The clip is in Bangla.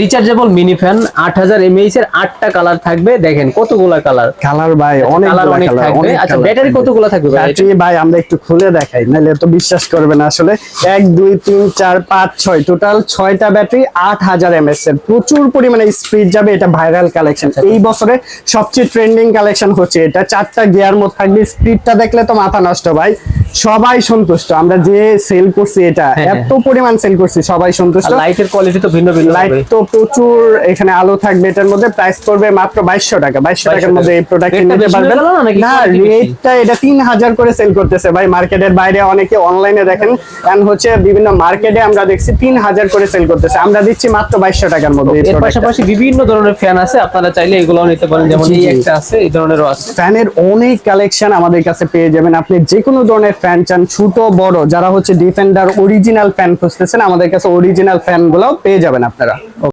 রিচার্জেবল মিনি ফ্যান 8000 mAh এর 8টা কালার থাকবে। দেখেন কতগুলা কালার ভাই, অনেক কালার অনেক থাকবে। আচ্ছা ব্যাটারি কতগুলা থাকবে ভাই? ব্যাটারি ভাই আমরা একটু খুলে দেখাই, নাহলে তো বিশ্বাস করবে না। আসলে 1 2 3 4 5 6 টোটাল 6টা ব্যাটারি 8000 mAh এর, প্রচুর পরিমাণে স্পিড যাবে। এটা ভাইরাল কালেকশন, এই বছরে সবচেয়ে ট্রেন্ডিং কালেকশন হচ্ছে এটা। 4টা গিয়ার মোড থাকবে, স্পিডটা দেখলে তো মাথা নষ্ট ভাই। সবাই সন্তুষ্ট, আমরা যে সেল করছি এটা এত পরিমাণ সেল করছি, সবাই সন্তুষ্ট। লাইটের কোয়ালিটি তো ভিন্ন ভিন্ন, লাইট তো প্রচুর, এখানে আলো থাকবে। এটার মধ্যে প্রাইস পড়বে মাত্র 2200 টাকা। 2200 টাকার মধ্যে এই প্রোডাক্ট নিতে পারবেন। না, রেটটা এটা 3000 করে সেল করতেছে ভাই মার্কেটের বাইরে। অনেকে অনলাইনে দেখেন এন্ড হচ্ছে বিভিন্ন মার্কেটে আমরা দেখছি 3000 করে সেল করতেছে, আমরা দিচ্ছি মাত্র 2200 টাকার মধ্যে। এর পাশাপাশি বিভিন্ন ধরনের ফ্যান আছে, আপনারা চাইলে এগুলোও নিতে পারেন। যেমন এই একটা আছে, এই ধরনেরও আছে। ফ্যানের অনেক কালেকশন আমাদের কাছে পেয়ে যাবেন। আপনি যে কোনো ধরনের ফ্যান চান, ছোট বড়, যারা হচ্ছে ডিফেন্ডার অরিজিনাল ফ্যান খুঁজতেছেন, আমাদের কাছে অরিজিনাল ফ্যান গুলো পেয়ে যাবেন আপনারা।